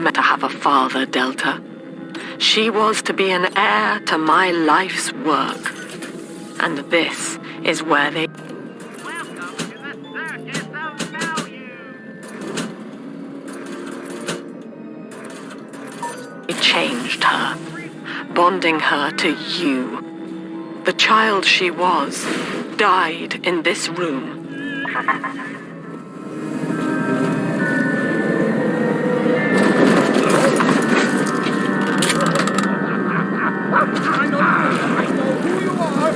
meant to have a father, Delta. She was to be an heir to my life's work. And this is where they... changed her, bonding her to you. The child she was died in this room. I know who you are.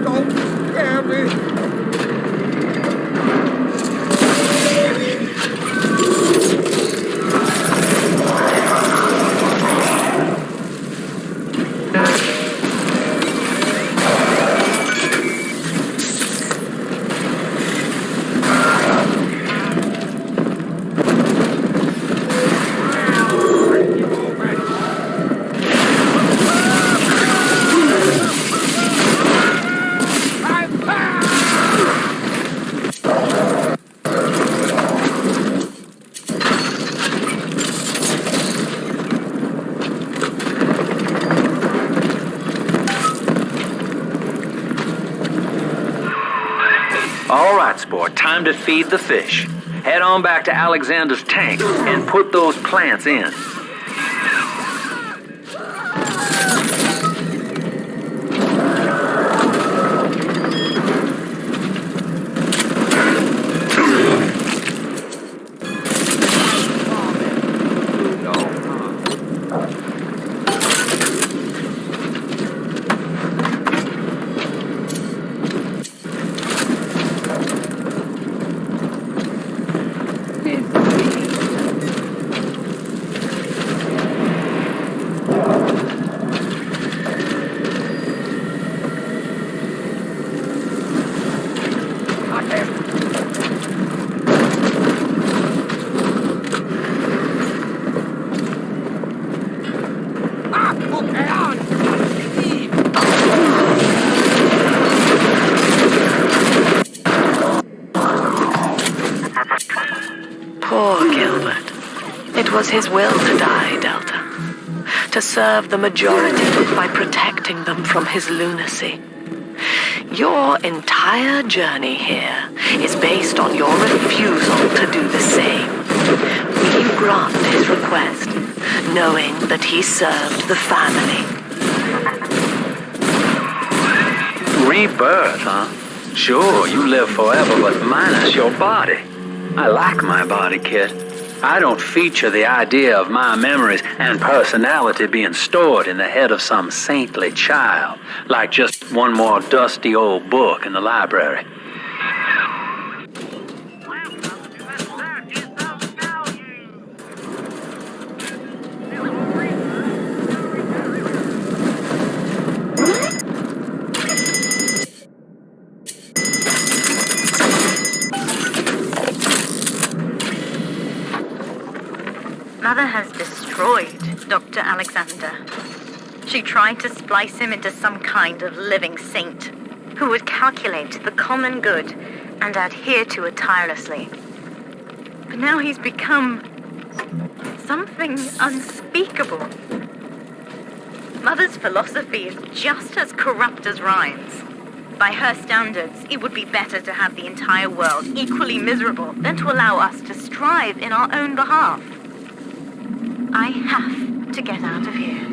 Don't scare me. All right, sport, time to feed the fish. Head on back to Alexander's tank and put those plants in. Poor Gilbert. It was his will to die, Delta. To serve the majority by protecting them from his lunacy. Your entire journey here is based on your refusal to do the same. Will you grant his request, knowing that he served the family? Rebirth, huh? Sure, you live forever, but minus your body. I like my body, kid. I don't feature the idea of my memories and personality being stored in the head of some saintly child, like just one more dusty old book in the library. Mother has destroyed Dr. Alexander. She tried to splice him into some kind of living saint who would calculate the common good and adhere to it tirelessly. But now he's become something unspeakable. Mother's philosophy is just as corrupt as Ryan's. By her standards, it would be better to have the entire world equally miserable than to allow us to strive in our own behalf. I have to get out of here.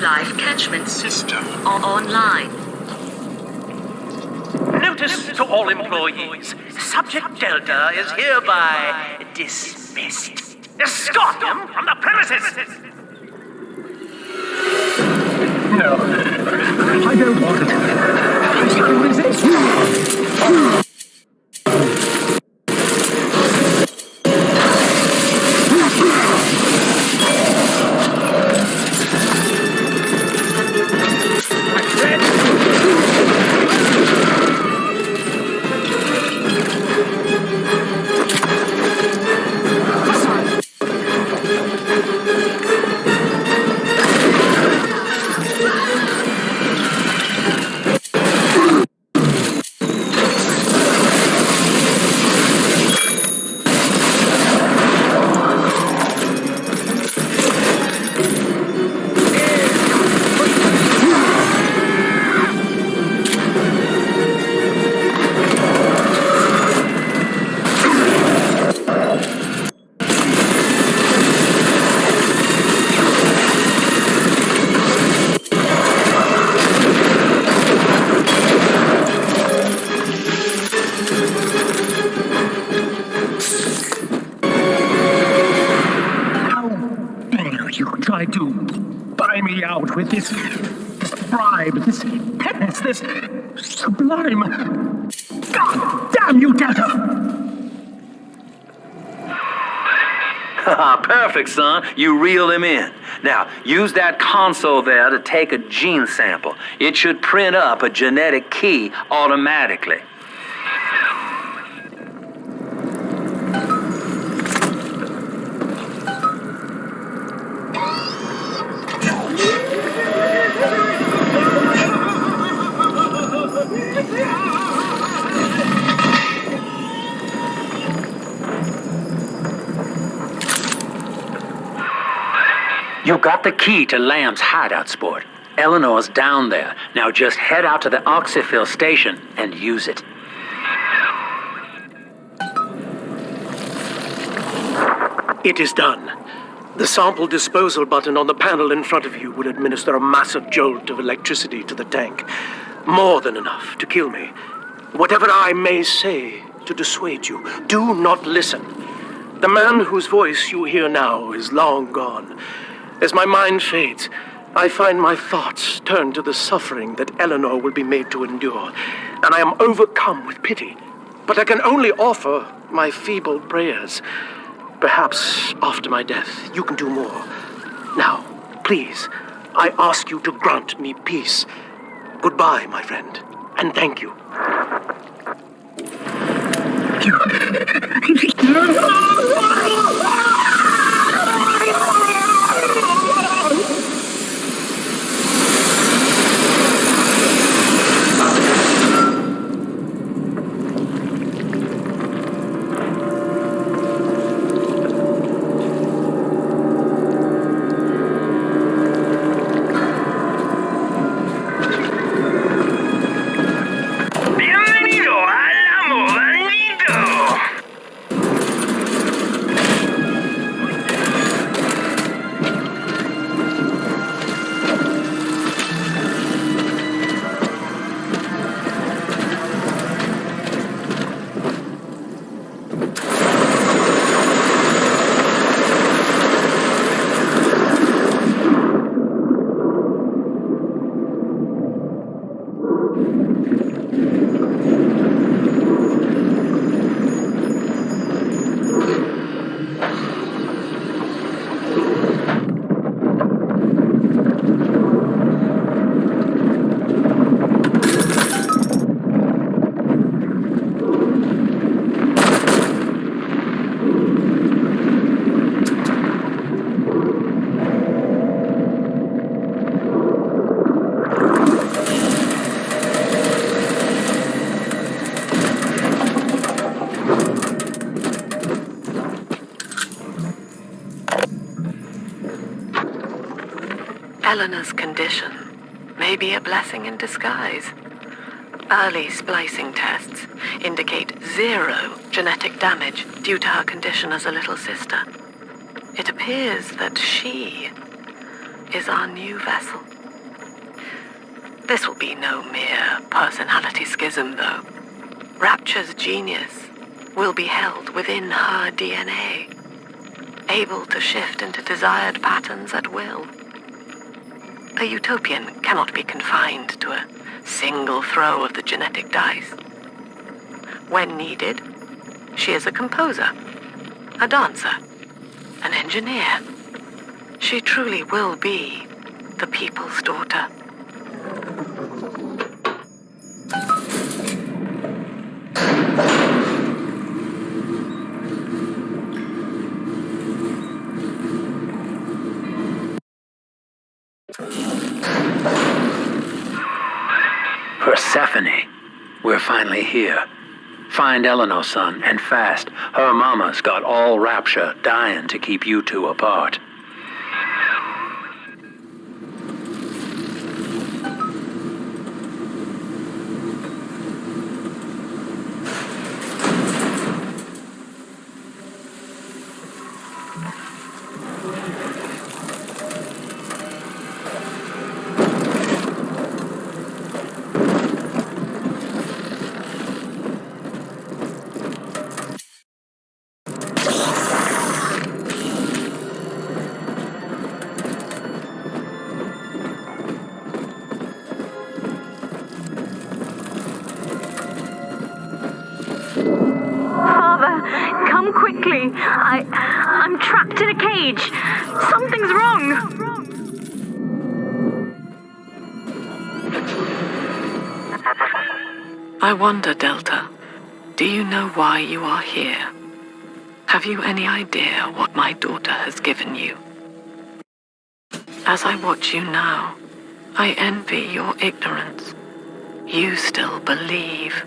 Life catchment system online. Notice to all employees. Subject Delta is hereby dismissed. Escort him from the premises! I do? Buy me out with this bribe, this penance, this sublime... God damn you, Delta! Perfect, son. You reeled him in. Now, use that console there to take a gene sample. It should print up a genetic key automatically. You got the key to Lamb's hideout, sport. Eleanor's down there. Now just head out to the oxyfill station and use it. It is done. The sample disposal button on the panel in front of you will administer a massive jolt of electricity to the tank. More than enough to kill me. Whatever I may say to dissuade you, do not listen. The man whose voice you hear now is long gone. As my mind fades, I find my thoughts turn to the suffering that Eleanor will be made to endure, and I am overcome with pity. But I can only offer my feeble prayers. Perhaps after my death, you can do more. Now, please, I ask you to grant me peace. Goodbye, my friend, and thank you. Eleanor's condition may be a blessing in disguise. Early splicing tests indicate 0 genetic damage due to her condition as a little sister. It appears that she is our new vessel. This will be no mere personality schism, though. Rapture's genius will be held within her DNA, able to shift into desired patterns at will. A utopian cannot be confined to a single throw of the genetic dice. When needed, she is a composer, a dancer, an engineer. She truly will be the people's daughter. Persephone, we're finally here. Find Eleanor, son, and fast. Her mama's got all Rapture dying to keep you two apart. quickly. I'm trapped in a cage. Something's wrong. I wonder, Delta, do you know why you are here? Have you any idea what my daughter has given you? As I watch you now, I envy your ignorance. You still believe.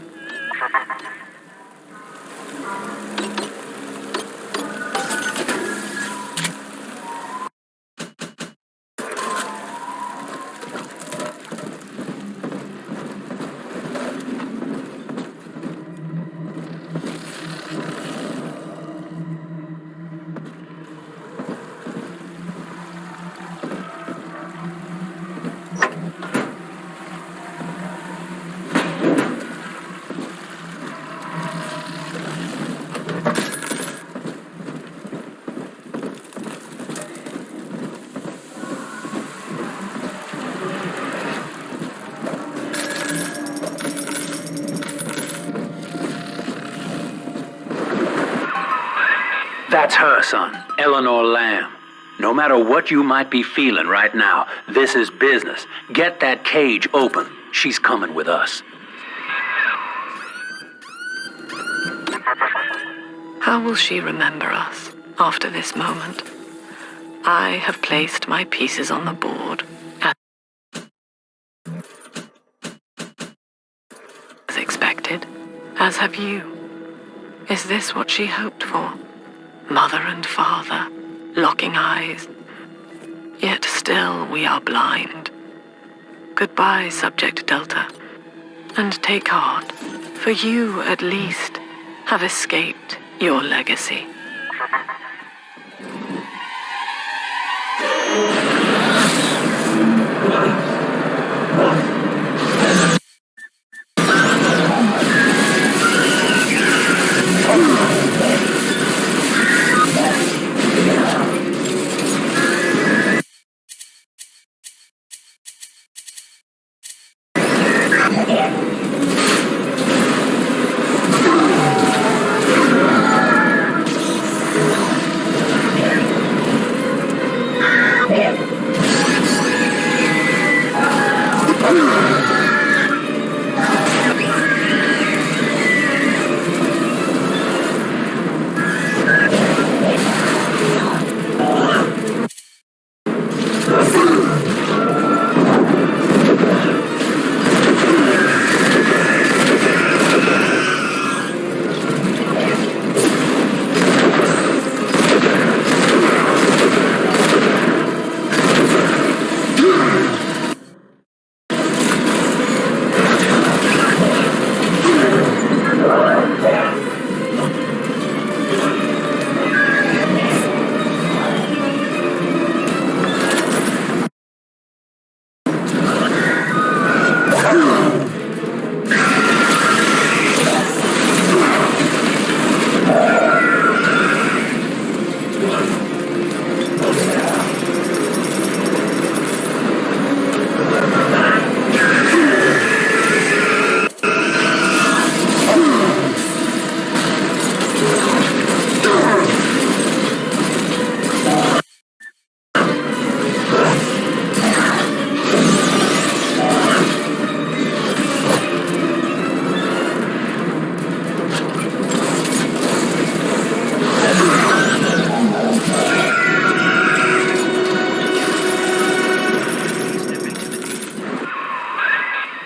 That's her, son, Eleanor Lamb. No matter what you might be feeling right now, this is business. Get that cage open. She's coming with us. How will she remember us after this moment? I have placed my pieces on the board as expected, as have you. Is this what she hoped for? Mother and father, locking eyes. Yet still we are blind. Goodbye, Subject Delta. And take heart, for you at least have escaped your legacy.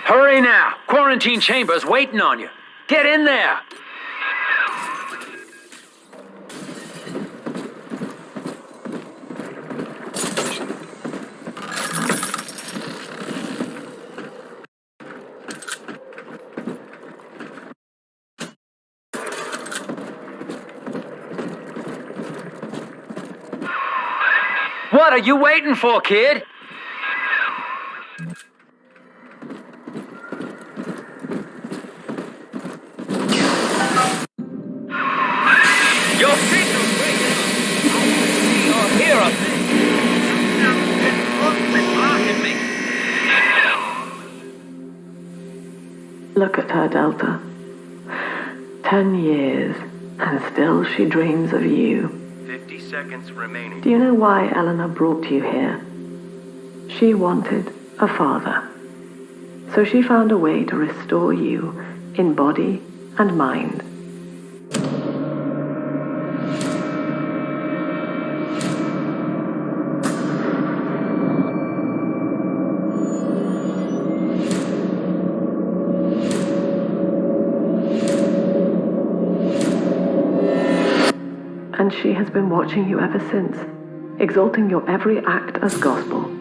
Hurry now! Quarantine chamber's waiting on you. Get in there! What are you waiting for, kid? Your signal's breaking. You're here, I think. Look at her, Delta. 10 years, And still she dreams of you. 50 seconds remaining. Do you know why Eleanor brought you here? She wanted a father. So she found a way to restore you in body and mind. And she has been watching you ever since, exalting your every act as gospel.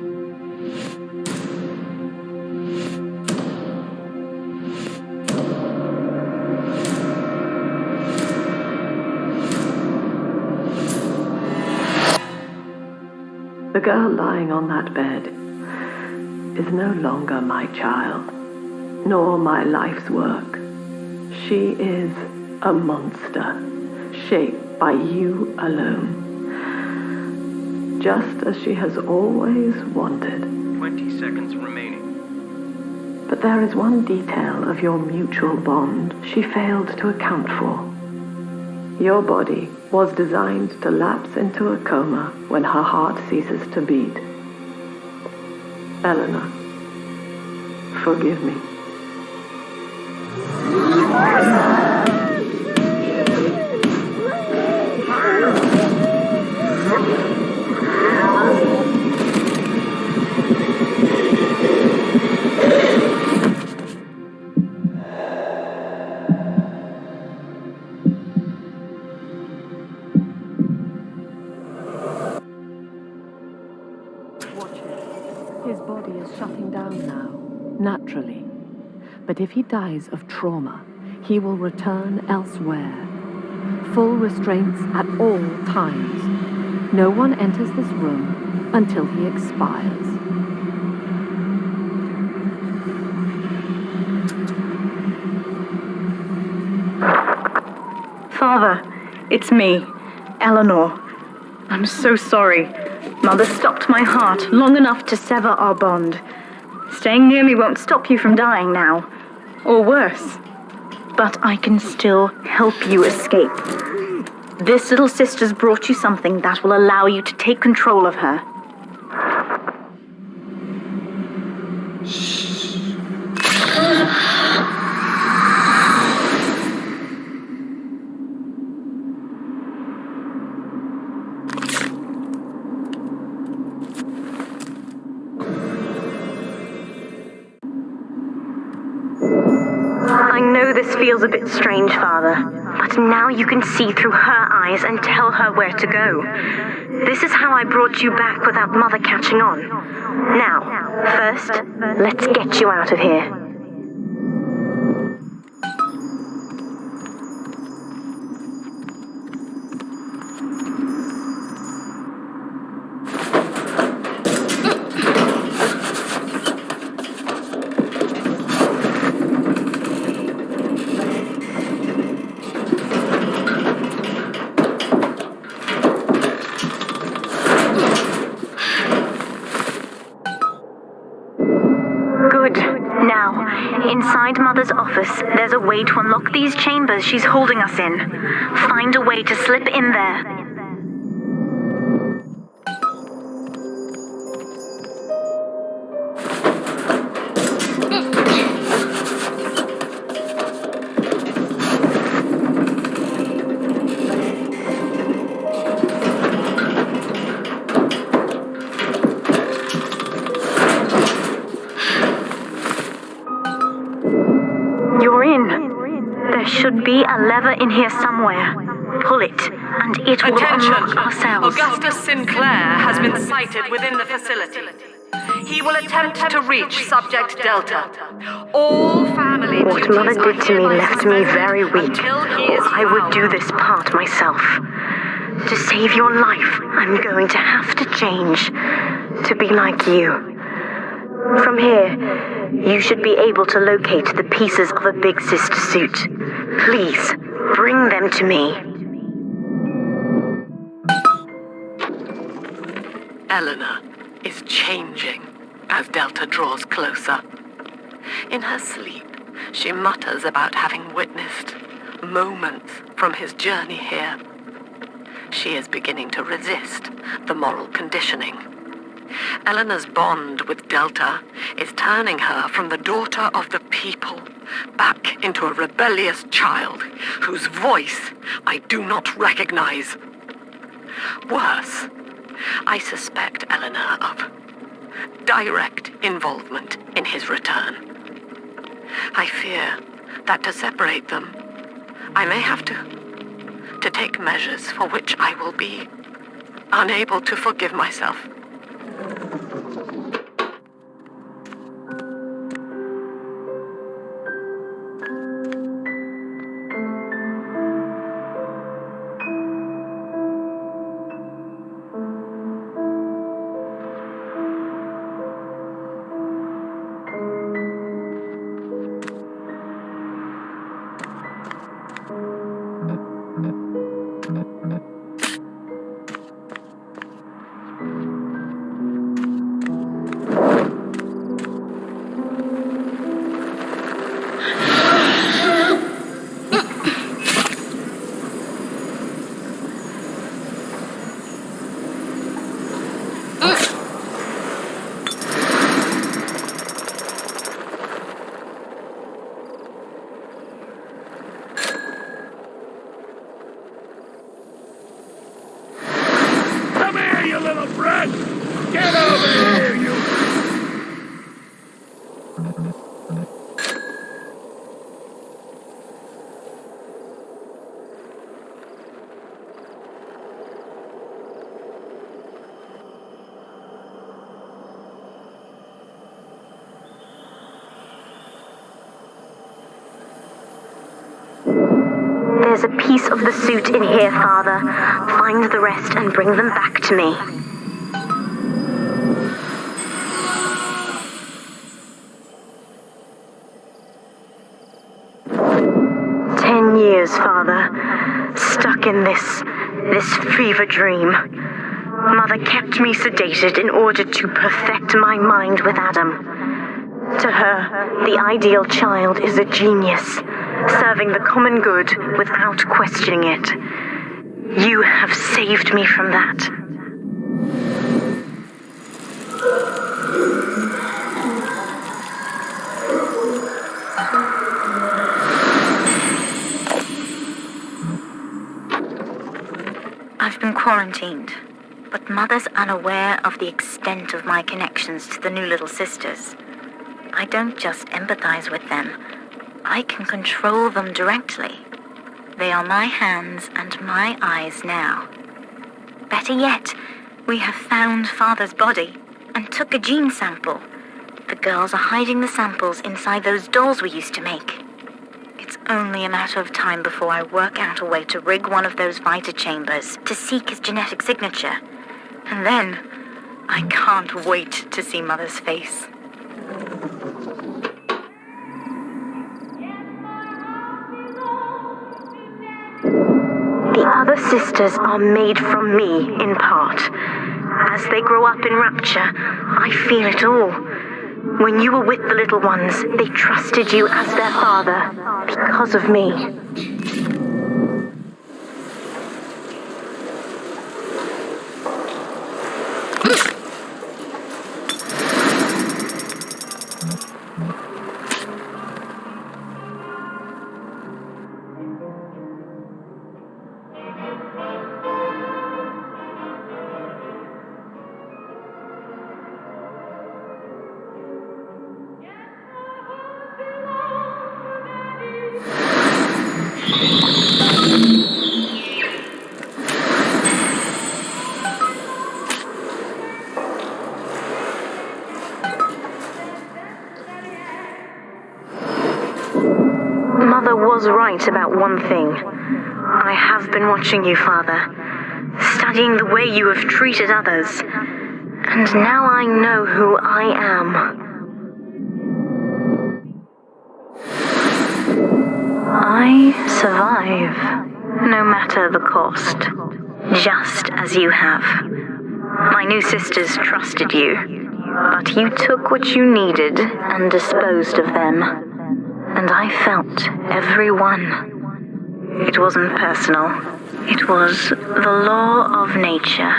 The girl lying on that bed is no longer my child, nor my life's work. She is a monster, shaped by you alone. Just as she has always wanted. 20 seconds remaining. But there is one detail of your mutual bond she failed to account for. Your body was designed to lapse into a coma when her heart ceases to beat. Eleanor, forgive me. His body is shutting down now, naturally. But if he dies of trauma, he will return elsewhere. Full restraints at all times. No one enters this room until he expires. Father, it's me, Eleanor. I'm so sorry. Mother stopped my heart long enough to sever our bond. Staying near me won't stop you from dying now. Or worse. But I can still help you escape. This little sister's brought you something that will allow you to take control of her. I know this feels a bit strange, Father, but now you can see through her eyes and tell her where to go. This is how I brought you back without Mother catching on. Now, first, let's get you out of here. Inside Mother's office, there's a way to unlock these chambers she's holding us in. Find a way to slip in there. Should be a lever in here somewhere. Pull it, and it will unlock our cells. Augustus Sinclair has been sighted within the facility. He will attempt to reach Subject Delta. All family What Mother did to me left me very weak. I would do this part myself. To save your life, I'm going to have to change. To be like you. From here, you should be able to locate the pieces of a Big Sister suit. Please, bring them to me. Eleanor is changing as Delta draws closer. In her sleep, she mutters about having witnessed moments from his journey here. She is beginning to resist the moral conditioning. Eleanor's bond with Delta is turning her from the daughter of the people back into a rebellious child whose voice I do not recognize. Worse, I suspect Eleanor of direct involvement in his return. I fear that to separate them, I may have to take measures for which I will be unable to forgive myself. There's a piece of the suit in here, Father. Find the rest and bring them back to me. Years, Father, stuck in this fever dream. Mother kept me sedated in order to perfect my mind with Adam. To her, the ideal child is a genius, serving the common good without questioning it. You have saved me from that. I've been quarantined, but Mother's unaware of the extent of my connections to the new little sisters. I don't just empathize with them. I can control them directly. They are my hands and my eyes now. Better yet, we have found Father's body and took a gene sample. The girls are hiding the samples inside those dolls we used to make. It's only a matter of time before I work out a way to rig one of those vita chambers to seek his genetic signature. And then, I can't wait to see Mother's face. The other sisters are made from me, in part. As they grow up in rapture, I feel it all. When you were with the little ones, they trusted you as their father, because of me. Mother was right about one thing. I have been watching you, Father, studying the way you have treated others, and now I know who I am. I survive, no matter the cost, just as you have. My new sisters trusted you, but you took what you needed and disposed of them. And I felt every one. It wasn't personal. It was the law of nature.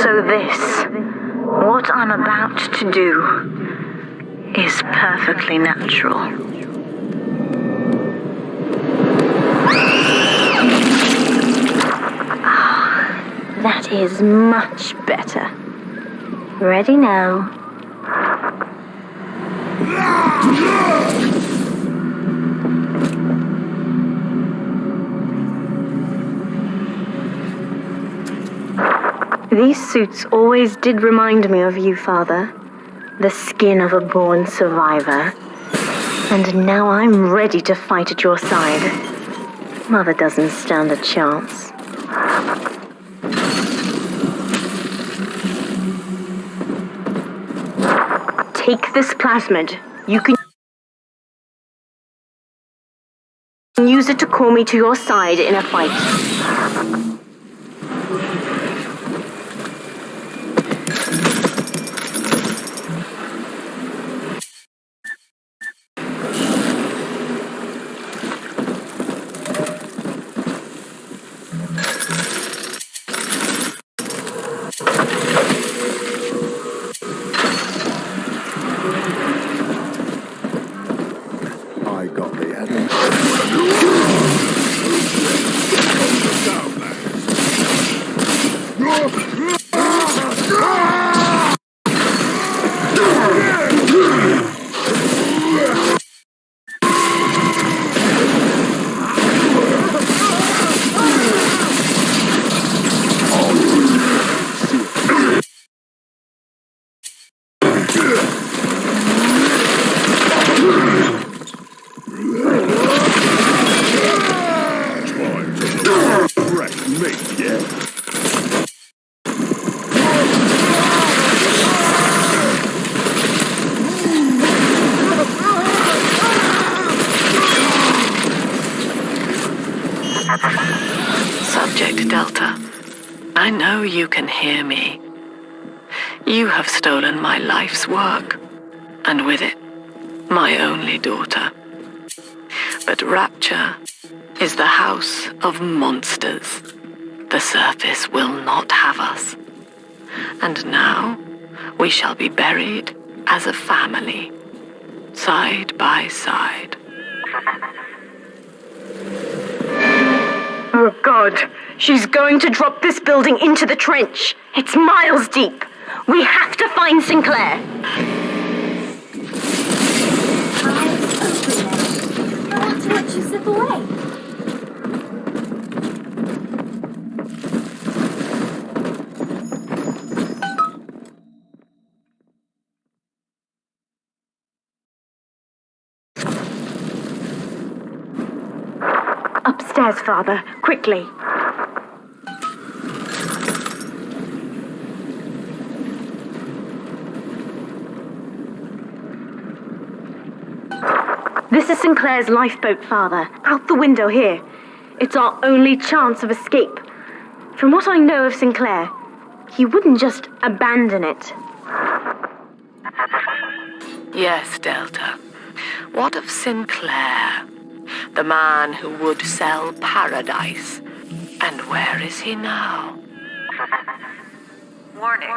So this, what I'm about to do, is perfectly natural. That is much better. Ready now. These suits always did remind me of you, Father. The skin of a born survivor. And now I'm ready to fight at your side. Mother doesn't stand a chance. Take this plasmid. You can use it to call me to your side in a fight. I got the enemy. Subject Delta, I know you can hear me. You have stolen my life's work, and with it, my only daughter. But Rapture is the house of monsters. The surface will not have us. And now, we shall be buried as a family, side by side. Oh God, she's going to drop this building into the trench. It's miles deep. We have to find Sinclair. I'll have to let you slip away. Upstairs, Father, quickly. This is Sinclair's lifeboat, Father. Out the window here. It's our only chance of escape. From what I know of Sinclair, he wouldn't just abandon it. Yes, Delta. What of Sinclair? The man who would sell paradise. And where is he now? Warning.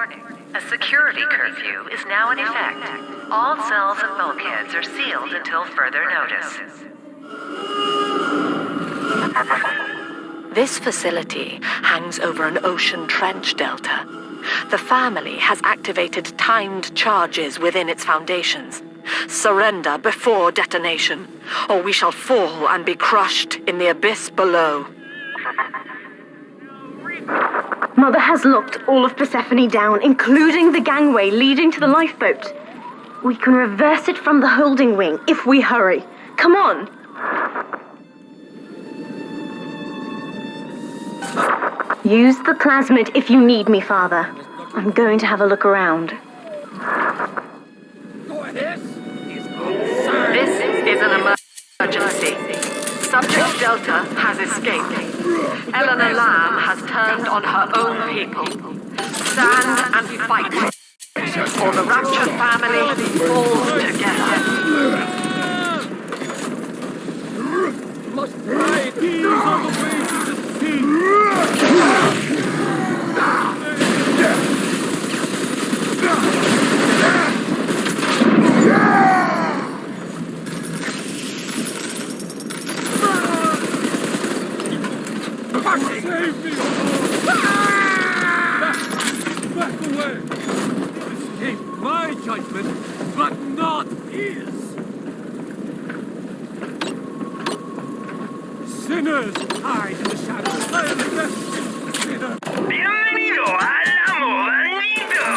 A security curfew is now in effect. All cells and bulkheads are sealed until further notice. This facility hangs over an ocean trench, Delta. The family has activated timed charges within its foundations. Surrender before detonation, or we shall fall and be crushed in the abyss below. Mother has locked all of Persephone down, including the gangway leading to the lifeboat. We can reverse it from the holding wing if we hurry. Come on! Use the plasmid if you need me, Father. I'm going to have a look around. This is an emergency. Subject Delta has escaped. Eleanor Lamb has turned on her own people. Stand and fight, or the Rapture family falls together. Must ride these are the ways of the sea. Save me! Back away! Escape my judgment, but not his! Sinners hide in the shadows. I am destined to sinner. Bienvenido al amor nido.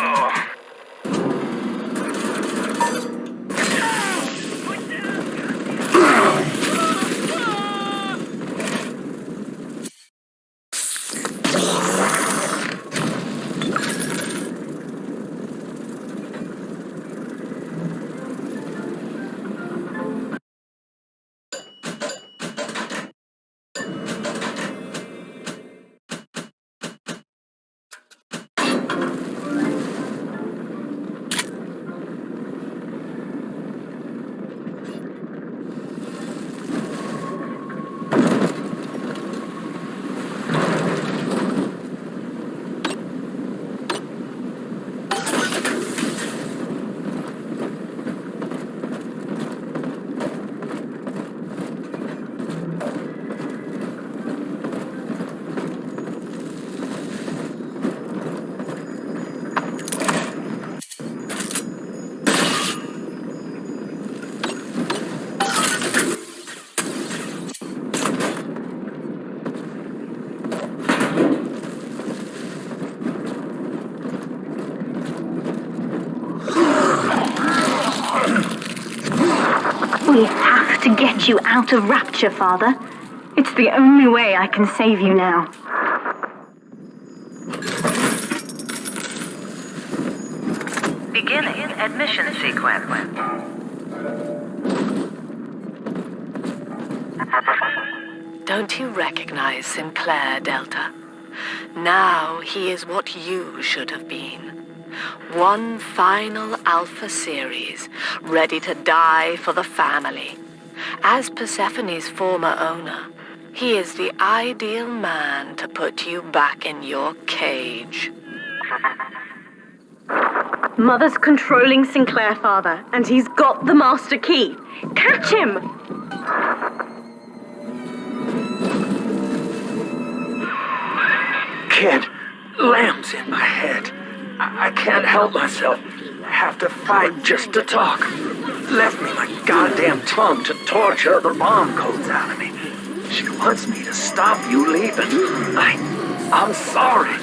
We have to get you out of Rapture, Father. It's the only way I can save you now. Beginning admission sequence. Don't you recognize Sinclair, Delta? Now he is what you should have been. One final Alpha series, ready to die for the family. As Persephone's former owner, he is the ideal man to put you back in your cage. Mother's controlling Sinclair, Father, and he's got the master key. Catch him! Kid, Lamb's in my head. I can't help myself. I have to fight just to talk. Left me my goddamn tongue to torture the bomb codes out of me. She wants me to stop you leaving. I'm sorry.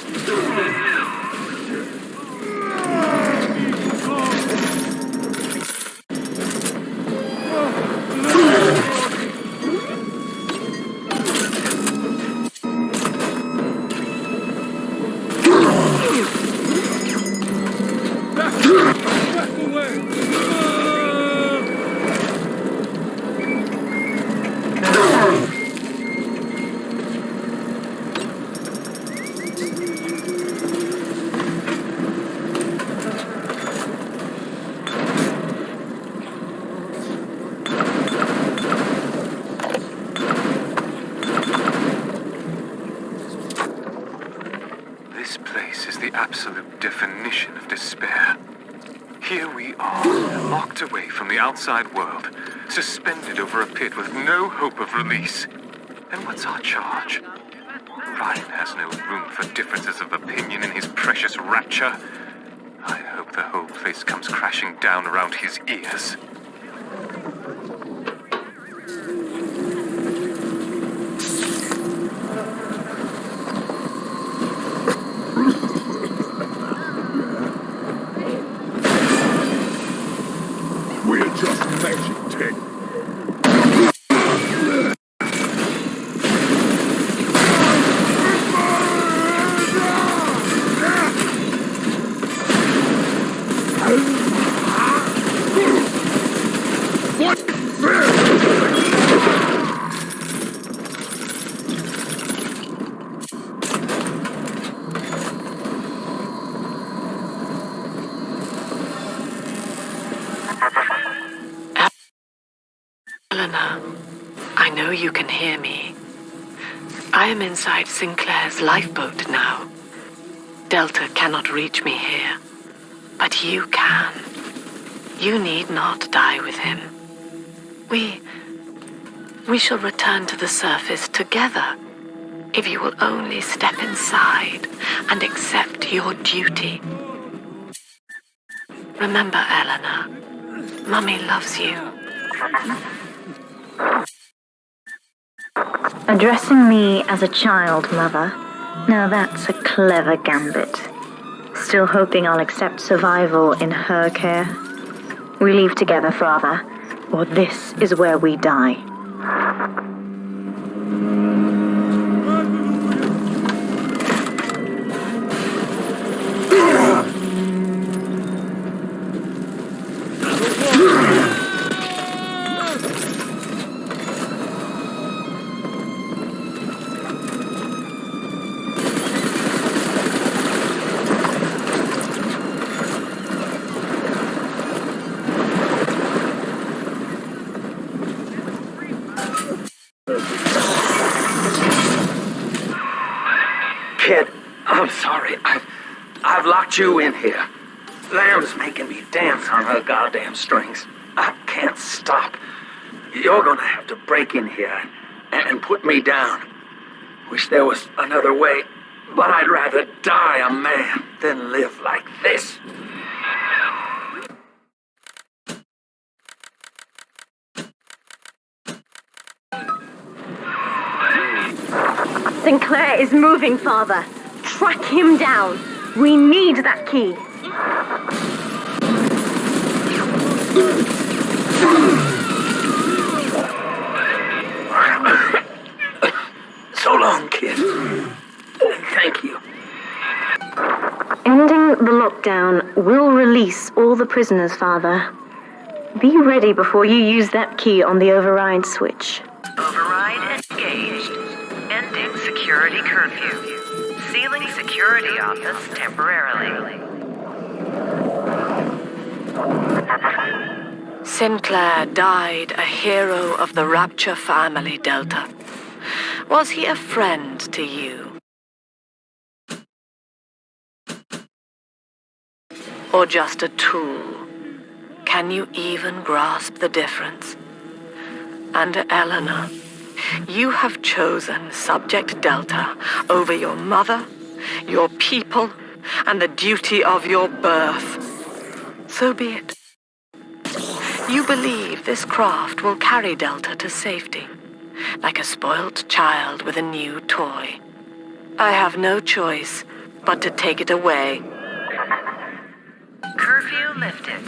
This place is the absolute definition of despair. Here we are, locked away from the outside world, suspended over a pit with no hope of release. And what's our charge? Ryan has no room for differences of opinion in his precious rapture. I hope the whole place comes crashing down around his ears. We're just magic, Ted. Eleanor, I know you can hear me. I am inside Sinclair's lifeboat now. Delta cannot reach me here, but you can. You need not die with him. We shall return to the surface together, if you will only step inside and accept your duty. Remember, Eleanor, Mummy loves you. Addressing me as a child, Mother. Now that's a clever gambit. Still hoping I'll accept survival in her care? We leave together, Father, or this is where we die. Kid, I'm sorry. I've locked you in here. Lamb's making me dance on her goddamn strings. I can't stop. You're gonna have to break in here and put me down. Wish there was another way, but I'd rather die a man than live like this. Sinclair is moving, Father. Track him down. We need that key. So long, kid. Thank you. Ending the lockdown will release all the prisoners, Father. Be ready before you use that key on the override switch. Override engaged. Ending security curfew. Sealing security office temporarily. Sinclair died a hero of the Rapture family, Delta. Was he a friend to you? Or just a tool? Can you even grasp the difference? And Eleanor, you have chosen Subject Delta over your mother, your people, and the duty of your birth. So be it. You believe this craft will carry Delta to safety, like a spoilt child with a new toy. I have no choice but to take it away. Curfew lifted.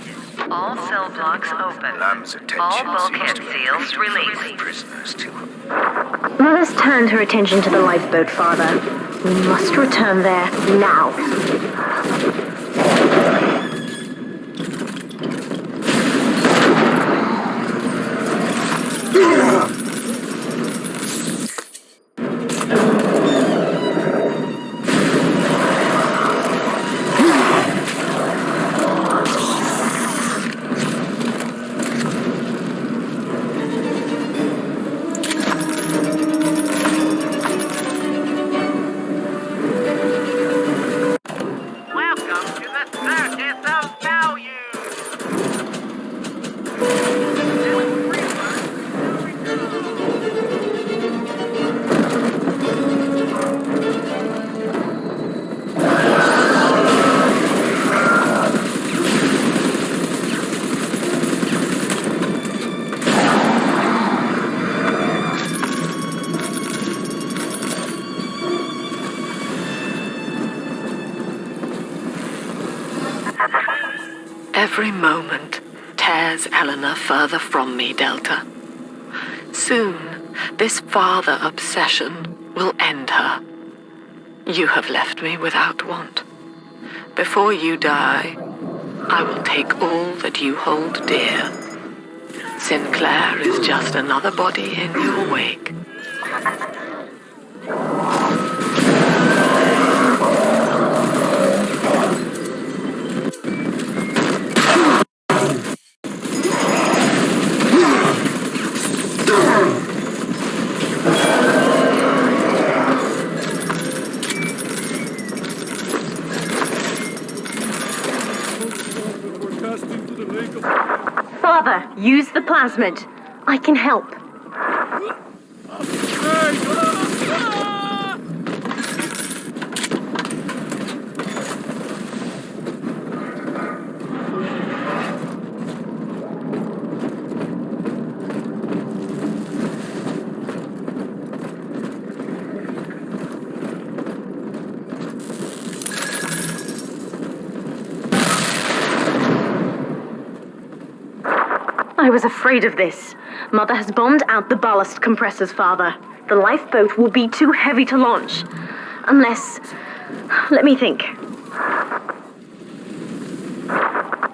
All cell blocks open. Lamb's attention All bulkhead seems to seals be released. prisoners to her. Mother's turned her attention to the lifeboat, Father. We must return there now. Every moment tears Eleanor further from me, Delta. Soon, this father obsession will end her. You have left me without want. Before you die, I will take all that you hold dear. Sinclair is just another body in your wake. We're cast into the lake of fire. Father, use the plasmid. I can help. I was afraid of this. Mother has bombed out the ballast compressors, Father. The lifeboat will be too heavy to launch. Unless... Let me think.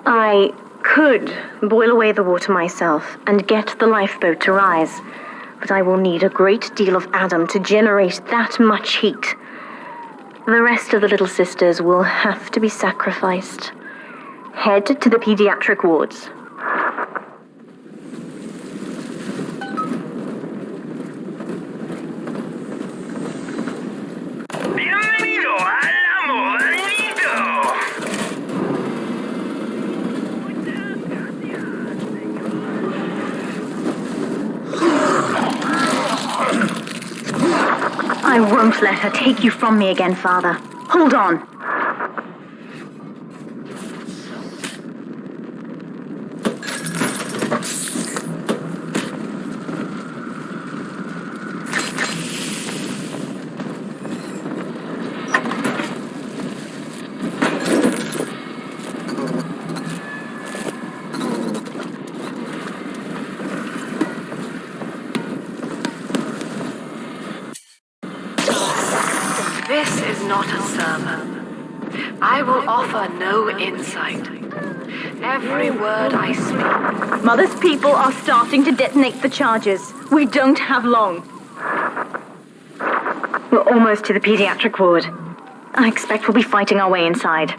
I could boil away the water myself and get the lifeboat to rise. But I will need a great deal of Adam to generate that much heat. The rest of the little sisters will have to be sacrificed. Head to the pediatric wards. I won't let her take you from me again, Father. Hold on. This is not a sermon. I will offer no insight. Every word I speak. Mother's people are starting to detonate the charges. We don't have long. We're almost to the pediatric ward. I expect we'll be fighting our way inside.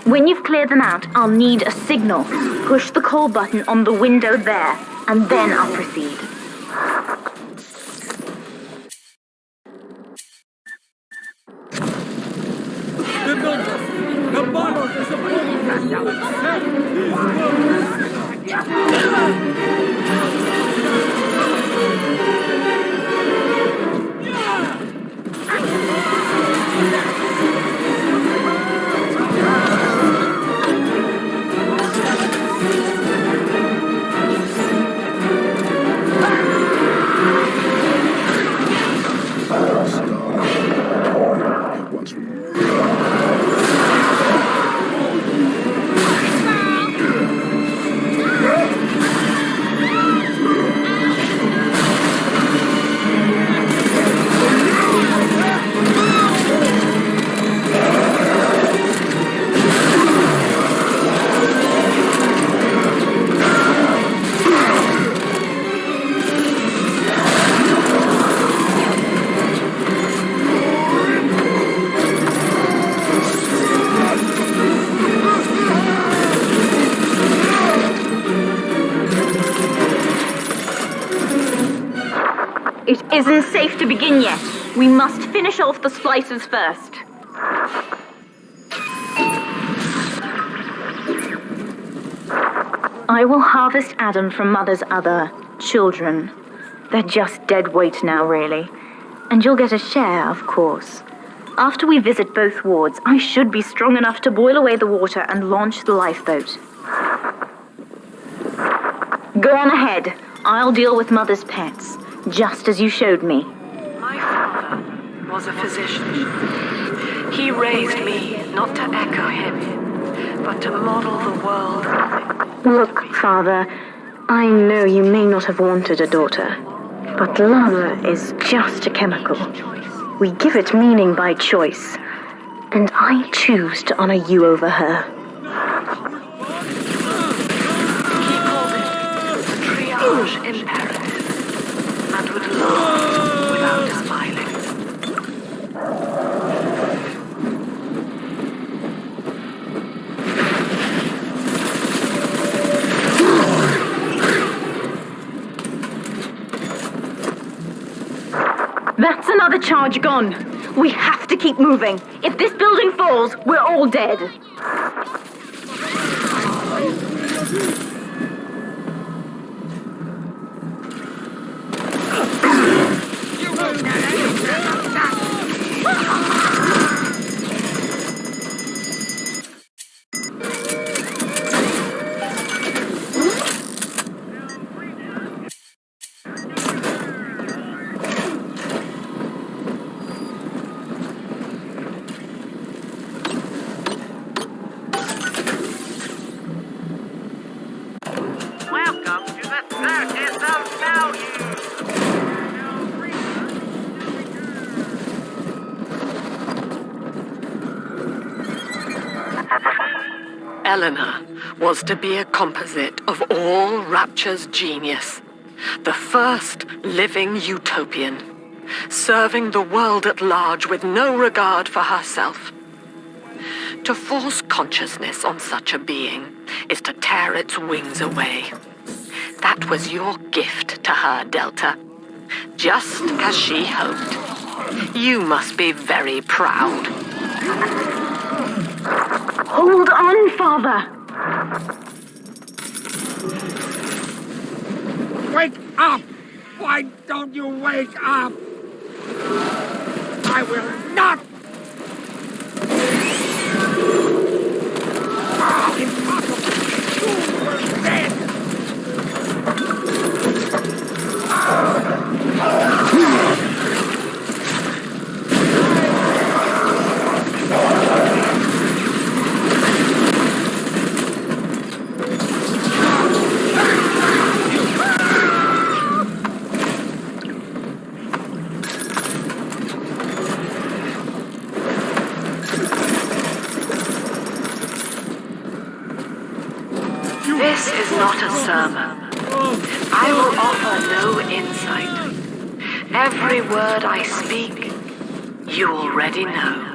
When you've cleared them out, I'll need a signal. Push the call button on the window there, and then I'll proceed. The bottle is It isn't safe to begin yet. We must finish off the splicers first. I will harvest Adam from Mother's other children. They're just dead weight now, really. And you'll get a share, of course. After we visit both wards, I should be strong enough to boil away the water and launch the lifeboat. Go on ahead. I'll deal with Mother's pets, just as you showed me. My father was a physician. He raised me not to echo him, but to model the world. Look, Father, I know you may not have wanted a daughter, but love is just a chemical. We give it meaning by choice, and I choose to honor you over her. He called it the triage imperative, and would laugh without smiling. That's another charge gone. We have to keep moving. If this building falls, we're all dead. Welcome to the circus of value. Eleanor was to be a composite of all Rapture's genius. The first living utopian, serving the world at large with no regard for herself. To force consciousness on such a being is to tear its wings away. That was your gift to her, Delta. Just as she hoped. You must be very proud. Hold on, Father. Wake up! Why don't you wake up? I will not! Impossible! You were dead! This is not a sermon. I will offer no insight. Every word I speak, you already know.